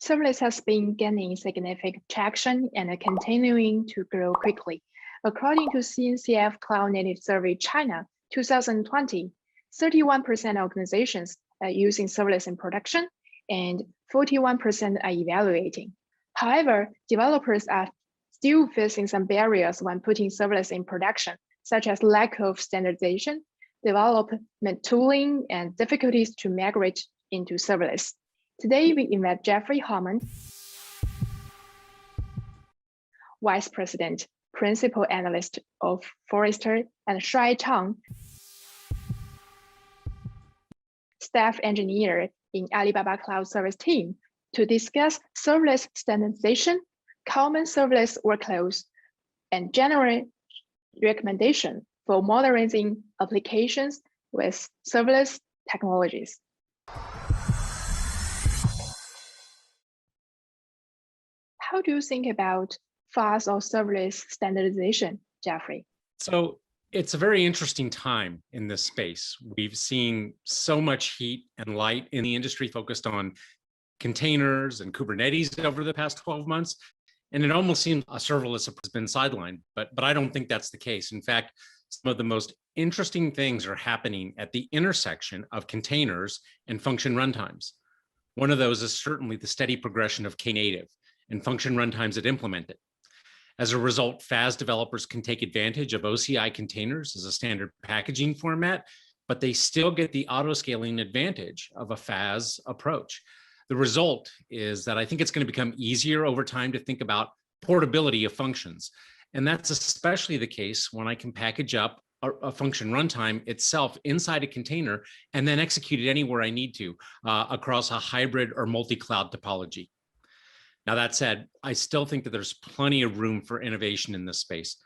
Serverless has been gaining significant traction and continuing to grow quickly. According to CNCF Cloud Native Survey China 2020, 31% of organizations are using serverless in production and 41% are evaluating. However, developers are still facing some barriers when putting serverless in production, such as lack of standardization, development tooling, and difficulties to migrate into serverless. Today, we invite Jeffrey Harmon, Vice President, Principal Analyst of Forrester, and Shai Chang, Staff Engineer in Alibaba Cloud Service Team, to discuss serverless standardization, common serverless workloads, and general recommendation for modernizing applications with serverless technologies. How do you think about fast or serverless standardization, Jeffrey? So it's a very interesting time in this space. We've seen so much heat and light in the industry focused on containers and Kubernetes over the past 12 months. And it almost seems a serverless has been sidelined, but I don't think that's the case. In fact, some of the most interesting things are happening at the intersection of containers and function runtimes. One of those is certainly the steady progression of Knative and function runtimes that implement it. As a result, FAS developers can take advantage of OCI containers as a standard packaging format, but they still get the auto-scaling advantage of a FAS approach. The result is that I think it's going to become easier over time to think about portability of functions. And that's especially the case when I can package up a function runtime itself inside a container and then execute it anywhere I need to across a hybrid or multi-cloud topology. Now, that said, I still think that there's plenty of room for innovation in this space.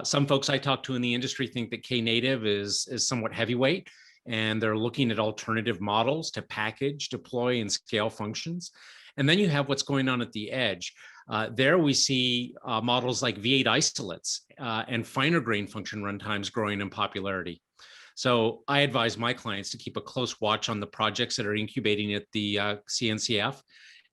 Some folks I talk to in the industry think that Knative is somewhat heavyweight, and they're looking at alternative models to package, deploy, and scale functions. And then you have what's going on at the edge. There we see models like V8 isolates and finer grain function runtimes growing in popularity. So I advise my clients to keep a close watch on the projects that are incubating at the CNCF,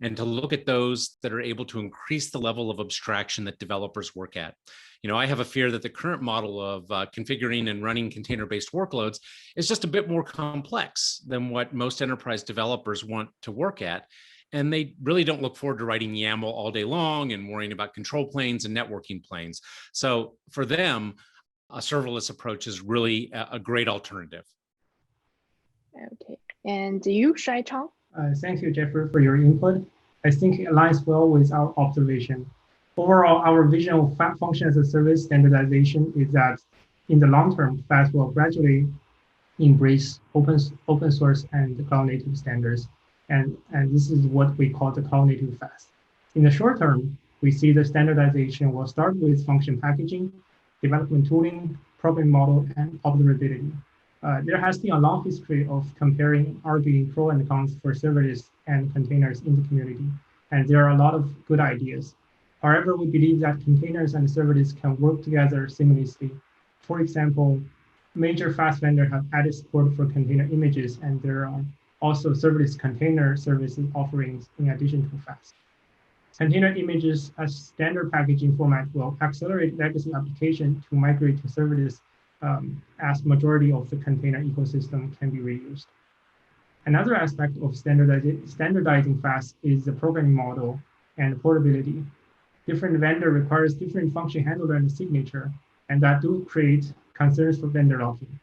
and to look at those that are able to increase the level of abstraction that developers work at. You know, I have a fear that the current model of configuring and running container-based workloads is just a bit more complex than what most enterprise developers want to work at. And they really don't look forward to writing YAML all day long and worrying about control planes and networking planes. So for them, a serverless approach is really a great alternative. Okay, and you, Shai Chang? Thank you, Jeffrey, for your input. I think it aligns well with our observation. Overall, our vision of function as a service standardization is that in the long term, FAS will gradually embrace open source and cloud native standards. And this is what we call the cloud native FAS. In the short term, we see the standardization will start with function packaging, development tooling, programming model, and observability. There has been a long history of comparing, arguing pros and cons for serverless and containers in the community, and there are a lot of good ideas. However, we believe that containers and serverless can work together seamlessly. For example, major FAS vendors have added support for container images, and there are also serverless container services offerings in addition to FAS. Container images as standard packaging format will accelerate legacy application to migrate to serverless as majority of the container ecosystem can be reused. Another aspect of standardizing FAS is the programming model and portability. Different vendor requires different function handler and signature, and that do create concerns for vendor locking.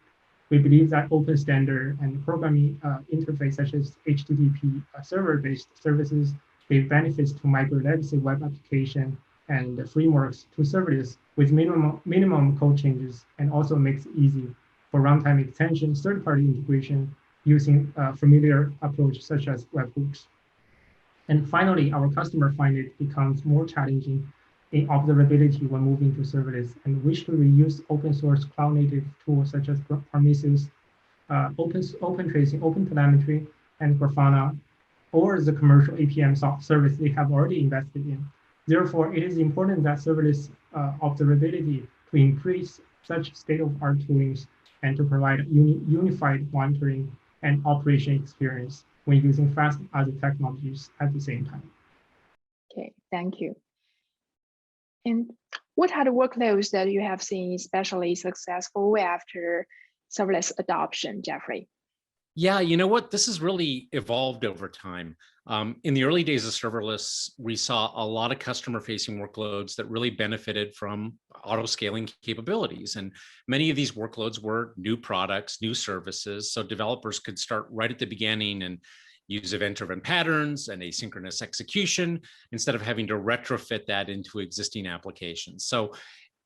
We believe that open standard and programming interface such as HTTP server-based services give benefits to migrate legacy web application and frameworks to serverless with minimum code changes, and also makes it easy for runtime extension, third-party integration using a familiar approach such as webhooks. And finally, our customer find it becomes more challenging in observability when moving to serverless and wish to reuse open source cloud native tools such as Prometheus, open tracing, open telemetry, and Grafana, or the commercial APM service they have already invested in. Therefore, it is important that serverless observability to increase such state-of-art toolings and to provide a unified monitoring and operation experience when using fast other technologies at the same time. Okay, thank you. And what are the workloads that you have seen especially successful after serverless adoption, Jeffrey? Yeah, you know what? This has really evolved over time. In the early days of serverless, we saw a lot of customer-facing workloads that really benefited from auto-scaling capabilities. And many of these workloads were new products, new services, so developers could start right at the beginning and use event-driven patterns and asynchronous execution instead of having to retrofit that into existing applications. So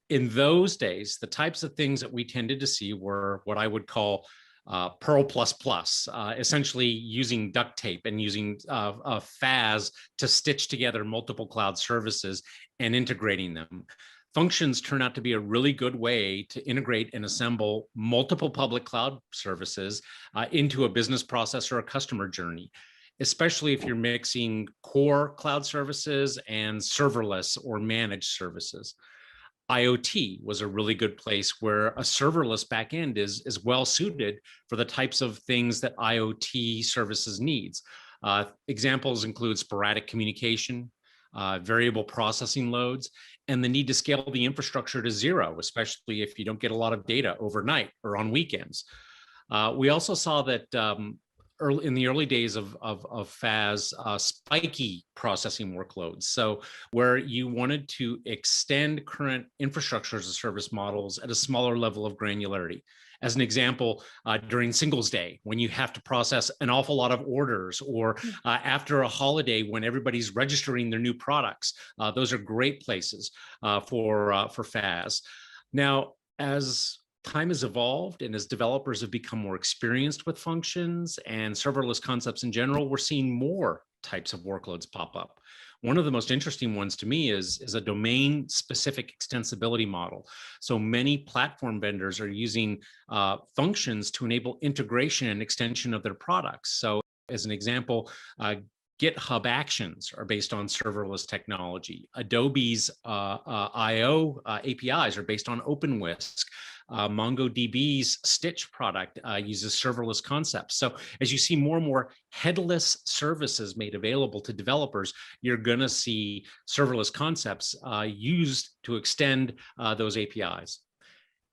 in those days, the types of things that we tended to see were what I would call Perl++, essentially using duct tape and using FAS to stitch together multiple cloud services and integrating them. Functions turn out to be a really good way to integrate and assemble multiple public cloud services into a business process or a customer journey, especially if you're mixing core cloud services and serverless or managed services. IoT was a really good place where a serverless backend is well suited for the types of things that IoT services needs. Examples include sporadic communication, variable processing loads, and the need to scale the infrastructure to zero, especially if you don't get a lot of data overnight or on weekends. We also saw that in the early days of FAS, spiky processing workloads. So where you wanted to extend current infrastructure as a service models at a smaller level of granularity. As an example, during Singles Day, when you have to process an awful lot of orders, or after a holiday when everybody's registering their new products, those are great places for FAS. Now, as time has evolved and as developers have become more experienced with functions and serverless concepts in general, we're seeing more types of workloads pop up. One of the most interesting ones to me is a domain-specific extensibility model. So many platform vendors are using functions to enable integration and extension of their products. So as an example, GitHub Actions are based on serverless technology. Adobe's I/O APIs are based on OpenWhisk. MongoDB's Stitch product uses serverless concepts. So as you see more and more headless services made available to developers, you're going to see serverless concepts used to extend those APIs.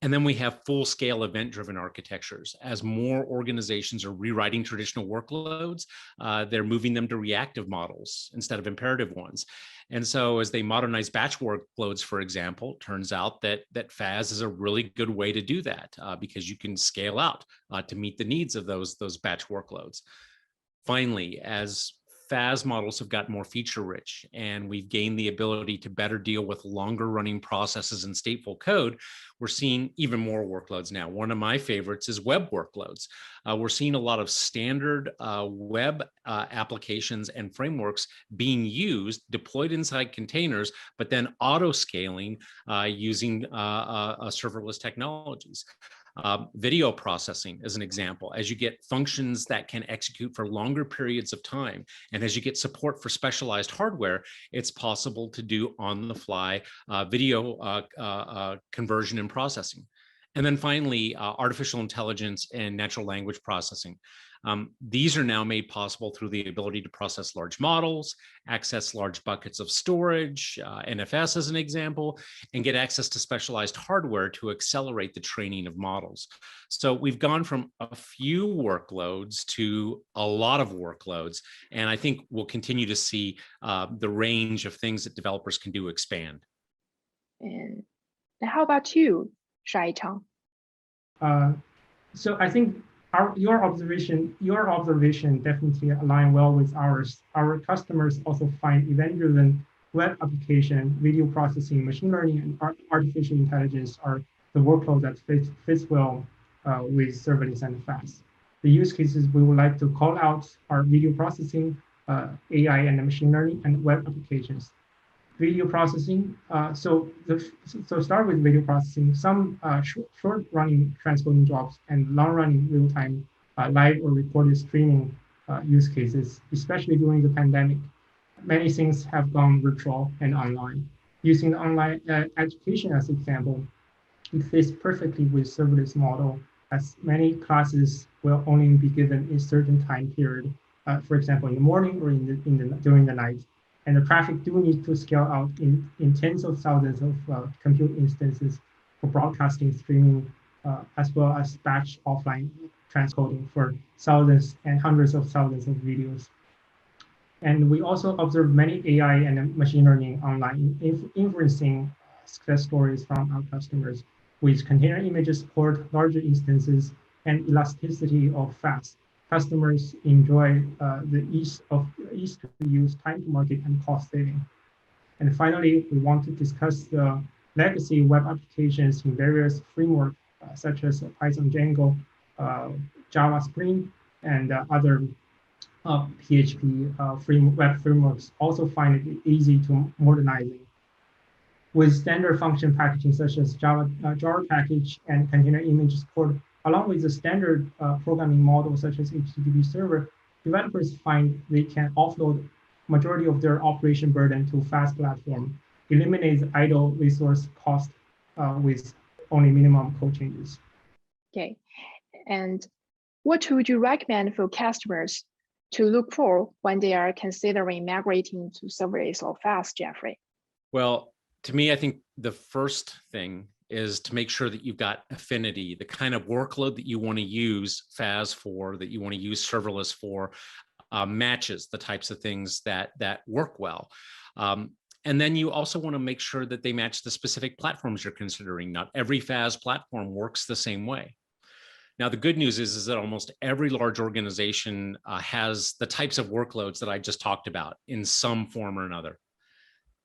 And then we have full-scale event-driven architectures. As more organizations are rewriting traditional workloads, they're moving them to reactive models instead of imperative ones. And so as they modernize batch workloads, for example, turns out that FAS is a really good way to do that because you can scale out to meet the needs of those batch workloads. Finally, as FAS models have got more feature rich and we've gained the ability to better deal with longer running processes and stateful code, we're seeing even more workloads now. One of my favorites is web workloads. We're seeing a lot of standard web applications and frameworks being used, deployed inside containers, but then auto-scaling using serverless technologies. Video processing is an example. As you get functions that can execute for longer periods of time, and as you get support for specialized hardware, it's possible to do on-the-fly video conversion and processing. And then finally, artificial intelligence and natural language processing. These are now made possible through the ability to process large models, access large buckets of storage, NFS as an example, and get access to specialized hardware to accelerate the training of models. So we've gone from a few workloads to a lot of workloads, and I think we'll continue to see the range of things that developers can do expand. And how about you, Shai-Chang? So I think your observation definitely align well with ours. Our customers also find event-driven web application, video processing, machine learning, and artificial intelligence are the workload that fits well with serverless and FAS. The use cases we would like to call out are video processing, AI and machine learning, and web applications. Video processing, so start with video processing. Some short-running transcoding jobs and long-running real-time live or recorded streaming use cases, especially during the pandemic. Many things have gone virtual and online. Using the online education as an example, it fits perfectly with serverless model, as many classes will only be given in certain time period, for example, in the morning or during the night. And the traffic do need to scale out in tens of thousands of compute instances for broadcasting, streaming, as well as batch offline transcoding for thousands and hundreds of thousands of videos. And we also observe many AI and machine learning online inferencing success stories from our customers with container images support larger instances and elasticity of fast. Customers enjoy the ease to use, time to market, and cost saving. And finally, we want to discuss the legacy web applications in various frameworks such as Python, Django, Java Spring, and other PHP web frameworks also find it easy to modernizing. With standard function packaging such as Java jar package and container image support, along with the standard programming model such as HTTP server, developers find they can offload majority of their operation burden to fast platform, eliminates idle resource cost with only minimum code changes. Okay, and what would you recommend for customers to look for when they are considering migrating to serverless or fast, Jeffrey? Well, to me, I think the first thing is to make sure that you've got affinity, the kind of workload that you want to use FAS for, that you want to use serverless for, matches the types of things that work well. And then you also want to make sure that they match the specific platforms you're considering. Not every FAS platform works the same way. Now, the good news is that almost every large organization has the types of workloads that I just talked about in some form or another.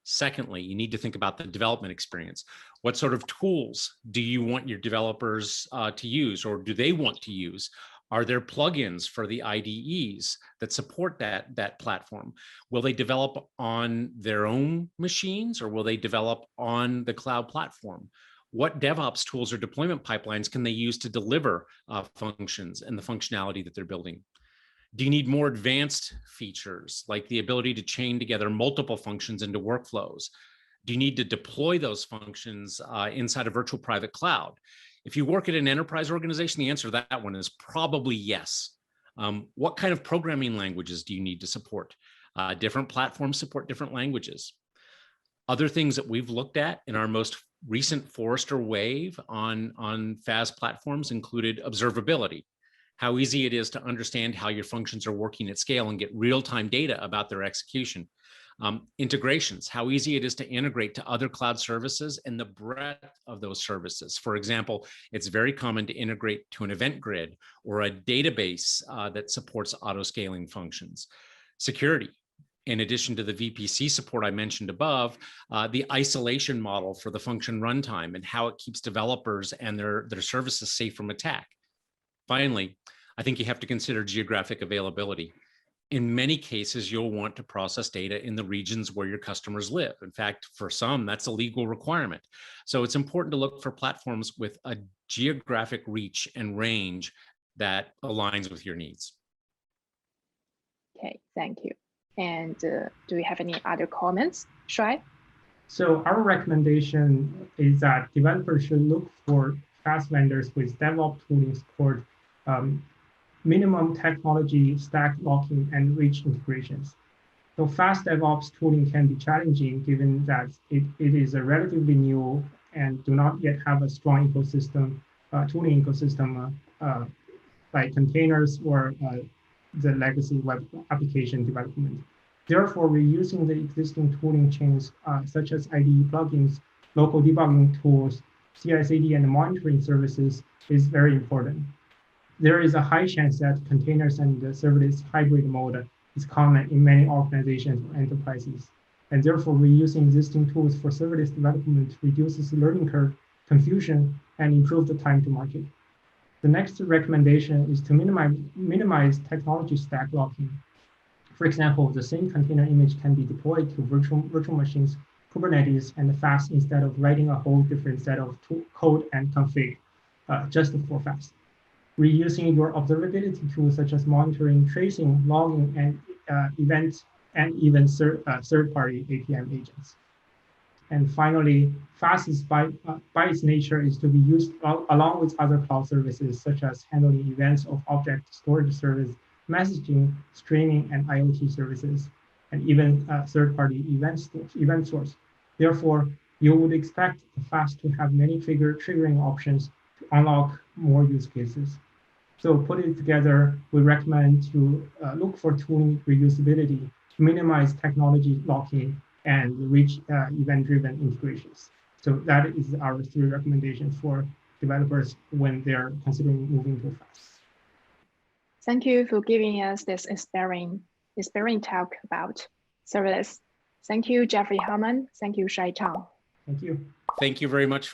Secondly, you need to think about the development experience. What sort of tools do you want your developers to use, or do they want to use? Are there plugins for the IDEs that support that platform? Will they develop on their own machines, or will they develop on the cloud platform? What DevOps tools or deployment pipelines can they use to deliver functions and the functionality that they're building? Do you need more advanced features like the ability to chain together multiple functions into workflows? Do you need to deploy those functions inside a virtual private cloud? If you work at an enterprise organization, the answer to that one is probably yes. What kind of programming languages do you need to support? Different platforms support different languages. Other things that we've looked at in our most recent Forrester wave on FAS platforms included observability, how easy it is to understand how your functions are working at scale and get real-time data about their execution. Integrations, how easy it is to integrate to other cloud services and the breadth of those services. For example, it's very common to integrate to an event grid or a database that supports auto-scaling functions. Security. In addition to the VPC support I mentioned above, the isolation model for the function runtime and how it keeps developers and their services safe from attack. Finally, I think you have to consider geographic availability. In many cases, you'll want to process data in the regions where your customers live. In fact, for some, that's a legal requirement. So it's important to look for platforms with a geographic reach and range that aligns with your needs. Okay, thank you. And do we have any other comments, Shuai? So our recommendation is that developers should look for fast vendors with DevOps tooling support, minimum technology stack locking, and rich integrations. So fast DevOps tooling can be challenging given that it is a relatively new and do not yet have a strong ecosystem, tooling ecosystem like containers or the legacy web application development. Therefore, reusing the existing tooling chains such as IDE plugins, local debugging tools, CI/CD, and monitoring services is very important. There is a high chance that containers and the serverless hybrid mode is common in many organizations or enterprises. And therefore, reusing existing tools for serverless development reduces the learning curve, confusion, and improve the time to market. The next recommendation is to minimize technology stack locking. For example, the same container image can be deployed to virtual machines, Kubernetes, and fast instead of writing a whole different set of code and config just for fast. Reusing your observability tools such as monitoring, tracing, logging, and events, and even third-party APM agents. And finally, fast is by its nature is to be used along with other cloud services such as handling events of object storage service, messaging, streaming, and IoT services. and even third-party event source. Therefore, you would expect the fast to have many triggering options to unlock more use cases. So put it together, we recommend to look for tooling reusability to minimize technology lock-in and reach event-driven integrations. So that is our 3 recommendations for developers when they're considering moving to fast. Thank you for giving us this inspiring talk about serverless. Thank you, Jeffrey Hammond. Thank you, Shai Chang. Thank you. Thank you very much.